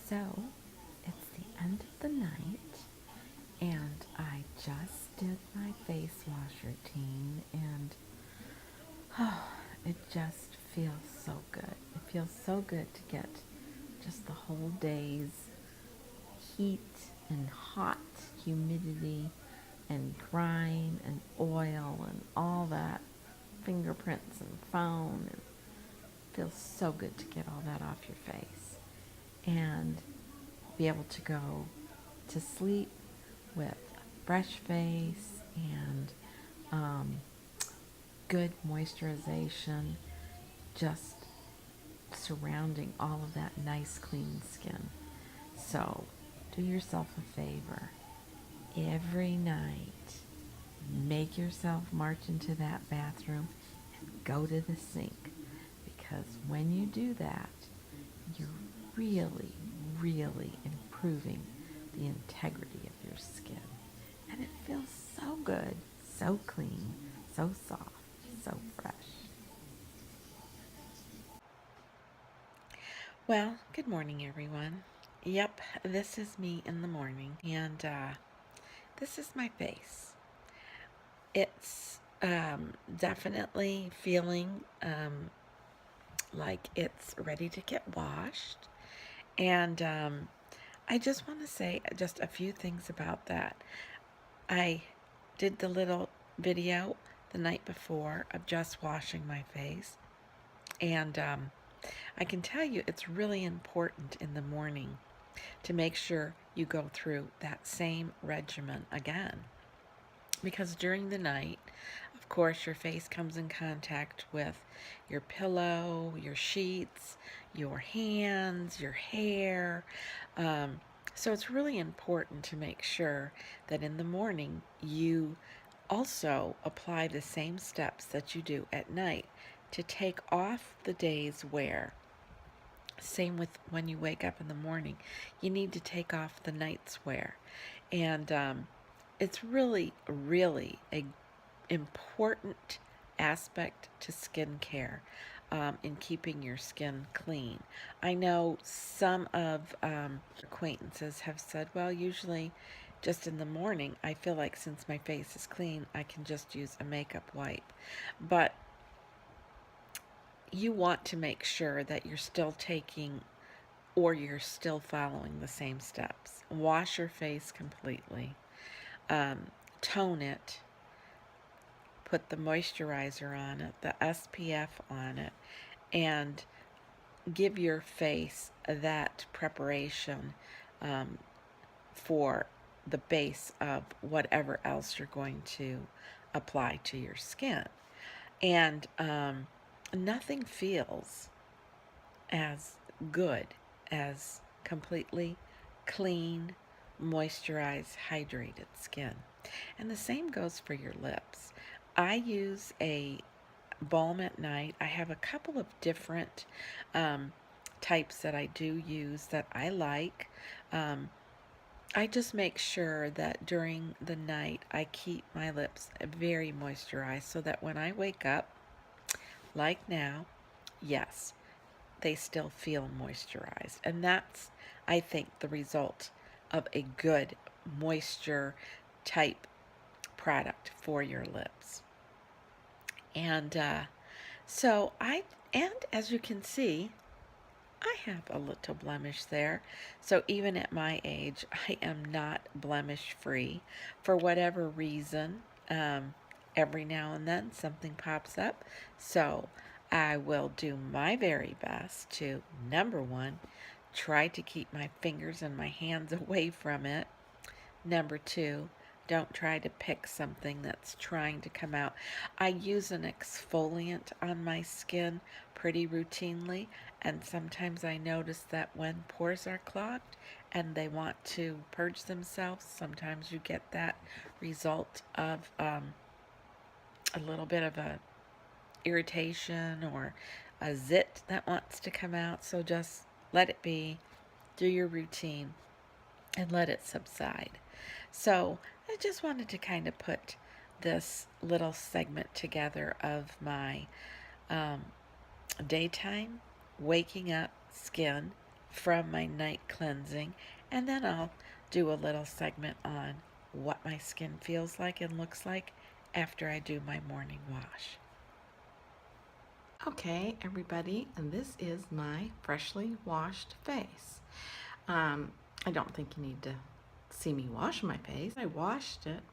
So, it's the end of the night, and I just did my face wash routine, and oh, it just feels so good. It feels so good to get just the whole day's heat and hot humidity and grime and oil and all that fingerprints and foam, and it feels so good to get all that off your face and be able to go to sleep with a fresh face and um, good moisturization, just surrounding all of that nice clean skin. So do yourself a favor. Every night, make yourself march into that bathroom and go to the sink, because when you do that, you're really, really improving the integrity of your skin. And it feels so good, so clean, so soft, so fresh. Well, good morning, everyone. Yep, this is me in the morning, and this is my face. It's definitely feeling like it's ready to get washed, and I just want to say just a few things about that. I did the little video the night before of just washing my face, and I can tell you it's really important in the morning to make sure you go through that same regimen again. Because during the night, of course, your face comes in contact with your pillow, your sheets, your hands, your hair. Um, so it's really important to make sure that in the morning you also apply the same steps that you do at night to take off the day's wear. Same with when you wake up in the morning, you need to take off the night's wear. And it's really, really a important aspect to skincare in keeping your skin clean. I know some of acquaintances have said, well, usually just in the morning, I feel like since my face is clean, I can just use a makeup wipe. But you want to make sure that you're still taking or you're still following the same steps. Wash your face completely, um, tone it, put the moisturizer on it, the SPF on it, and give your face that preparation for the base of whatever else you're going to apply to your skin. And nothing feels as good as completely clean, moisturized, hydrated skin. And the same goes for your lips. I use a balm at night. I have a couple of different types that I do use that I like. Um, I just make sure that during the night I keep my lips very moisturized so that when I wake up, like now, yes, they still feel moisturized. And that's, I think, the result of a good moisture type product for your lips. And and as you can see, I have a little blemish there. So even at my age, I am not blemish free for whatever reason. Every now and then something pops up. So I will do my very best to, number one, try to keep my fingers and my hands away from it. Number two, don't try to pick something that's trying to come out. I use an exfoliant on my skin pretty routinely, and sometimes I notice that when pores are clogged and they want to purge themselves, sometimes you get that result of a little bit of a irritation or a zit that wants to come out. So just let it be, do your routine, and let it subside. So I just wanted to kind of put this little segment together of my daytime, waking up skin, from my night cleansing, and then I'll do a little segment on what my skin feels like and looks like after I do my morning wash. Okay, everybody, and this is my freshly washed face. I don't think you need to see me wash my face. I washed it,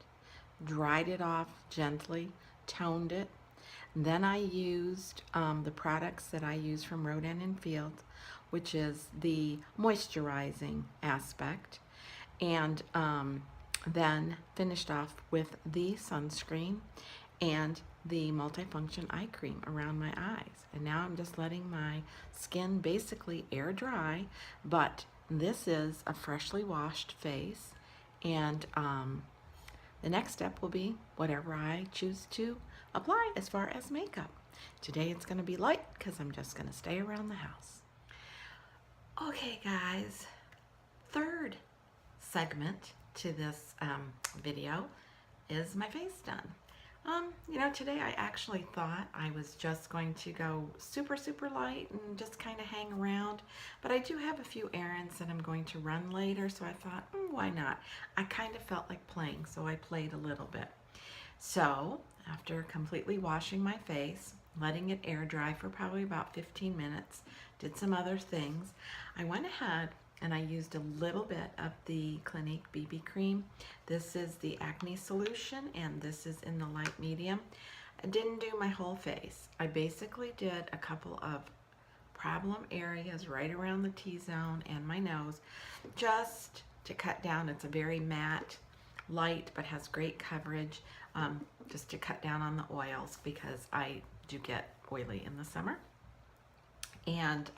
dried it off gently, toned it. Then I used the products that I use from Rodan+Fields, which is the moisturizing aspect, and then finished off with the sunscreen and the multifunction eye cream around my eyes. And now I'm just letting my skin basically air dry, but this is a freshly washed face, and the next step will be whatever I choose to apply as far as makeup. Today it's going to be light because I'm just going to stay around the house. Okay guys, third segment to this video is my face done. Today I actually thought I was just going to go super light and just kind of hang around, but I do have a few errands that I'm going to run later, so I thought, why not? I kind of felt like playing, so I played a little bit. So after completely washing my face, letting it air dry for probably about 15 minutes, did some other things, I went ahead and I used a little bit of the Clinique BB cream. This is the acne solution, and this is in the light medium. I didn't do my whole face. I basically did a couple of problem areas right around the T-zone and my nose, just to cut down. It's a very matte, light, but has great coverage, just to cut down on the oils because I do get oily in the summer. And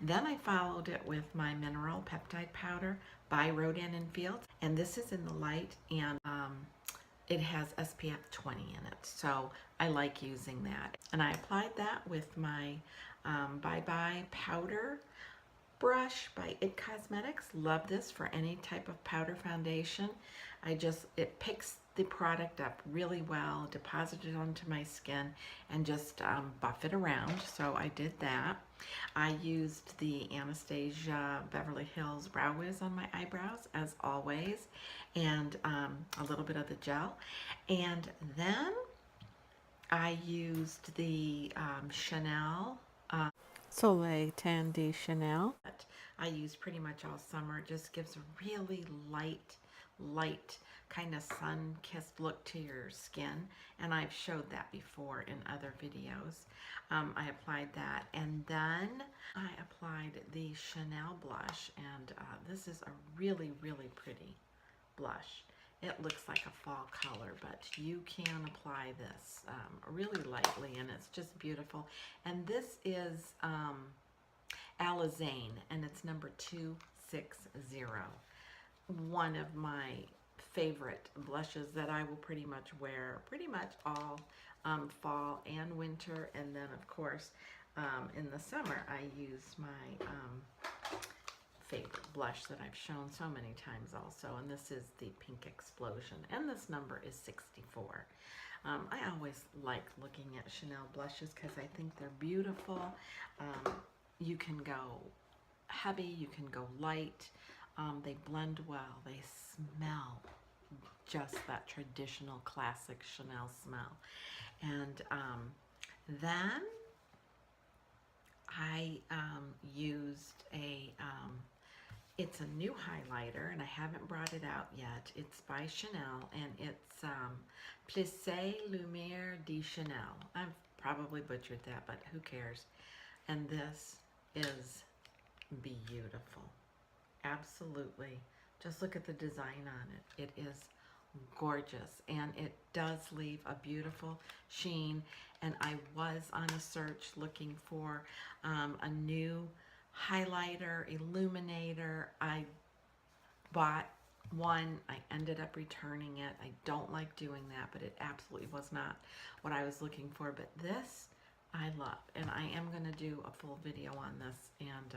then I followed it with my mineral peptide powder by Rodan+Fields, and this is in the light, and it has SPF 20 in it, so I like using that. And I applied that with my Bye Bye powder brush by It Cosmetics. Love this for any type of powder foundation. It picks the product up really well, deposit it onto my skin, and just buff it around. So I did that. I used the Anastasia Beverly Hills Brow Wiz on my eyebrows, as always, and a little bit of the gel. And then I used the Chanel Soleil Tan de Chanel. I use pretty much all summer. It just gives a really light kind of sun-kissed look to your skin, and I've showed that before in other videos. I applied that, and then I applied the Chanel blush, and this is a really pretty blush. It looks like a fall color, but you can apply this really lightly, and it's just beautiful. And this is Alizane, and it's number 260. One of my favorite blushes that I will pretty much wear pretty much all fall and winter, and then of course in the summer I use my favorite blush that I've shown so many times also, and this is the Pink Explosion, and this number is 64. I always like looking at Chanel blushes because I think they're beautiful. You can go heavy, you can go light, they blend well, they smell just that traditional classic Chanel smell. And then I used it's a new highlighter, and I haven't brought it out yet. It's by Chanel, and it's Plissé Lumière de Chanel. I've probably butchered that, but who cares? And this is beautiful. Absolutely. Just look at the design on it. It is gorgeous, and it does leave a beautiful sheen. And I was on a search looking for a new highlighter, illuminator. I bought one. I ended up returning it. I don't like doing that, but it absolutely was not what I was looking for. But this I love, and I am going to do a full video on this and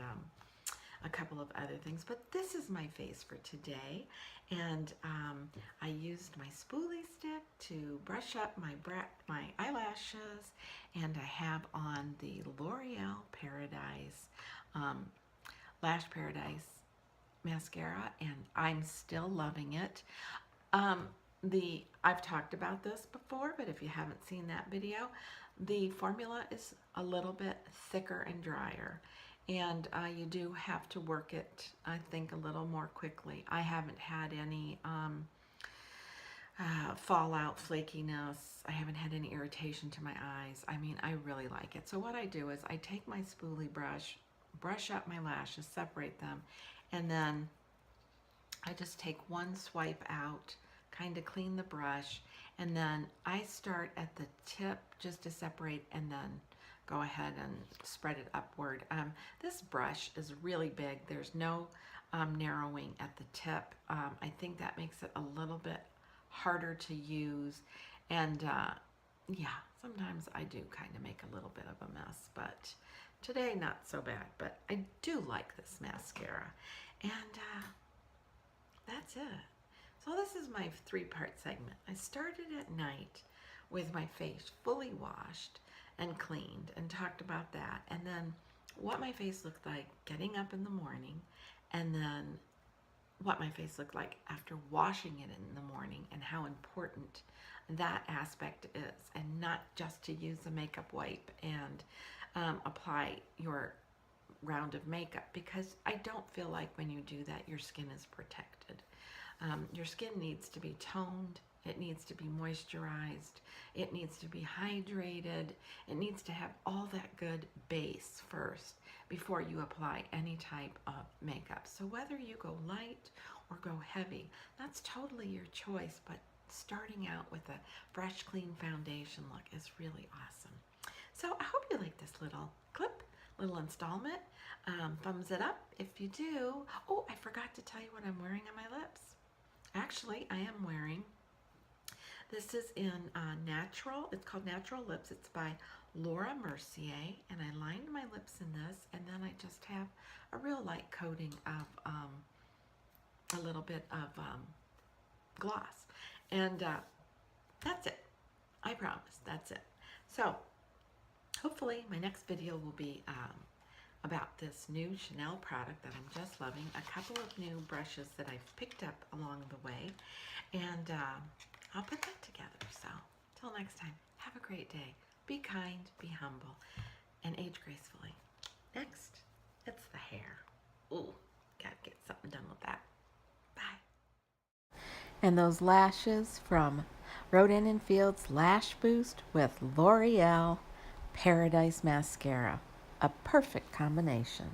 a couple of other things, but this is my face for today. And I used my spoolie stick to brush up my eyelashes, and I have on the L'Oreal Paradise Lash Paradise mascara, and I'm still loving it. I've talked about this before, but if you haven't seen that video, the formula is a little bit thicker and drier, and you do have to work it, I think, a little more quickly. I haven't had any fallout, flakiness. I haven't had any irritation to my eyes. I mean, I really like it. So what I do is I take my spoolie brush up my lashes, separate them, and then I just take one swipe out, kind of clean the brush, and then I start at the tip just to separate, and then go ahead and spread it upward. This brush is really big. There's no narrowing at the tip. I think that makes it a little bit harder to use, and yeah, sometimes I do kind of make a little bit of a mess, but today not so bad. But I do like this mascara, and that's it. So this is my three-part segment. I started at night with my face fully washed and cleaned and talked about that, and then what my face looked like getting up in the morning, and then what my face looked like after washing it in the morning, and how important that aspect is, and not just to use a makeup wipe and apply your round of makeup, because I don't feel like when you do that your skin is protected. Your skin needs to be toned, it needs to be moisturized, it needs to be hydrated, it needs to have all that good base first before you apply any type of makeup. So whether you go light or go heavy, that's totally your choice, but starting out with a fresh, clean foundation look is really awesome. So I hope you like this little clip, little installment. Thumbs it up if you do. Oh, I forgot to tell you what I'm wearing on my lips. Actually, I am wearing, this is in Natural, it's called Natural Lips. It's by Laura Mercier, and I lined my lips in this, and then I just have a real light coating of a little bit of gloss. And that's it. I promise, that's it. So hopefully my next video will be about this new Chanel product that I'm just loving, a couple of new brushes that I've picked up along the way, and I'll put that together. So till next time, have a great day. Be kind, be humble, and age gracefully. Next, it's the hair. Ooh, gotta get something done with that. Bye. And those lashes from Rodan+Fields Lash Boost with L'Oreal Paradise Mascara. A perfect combination.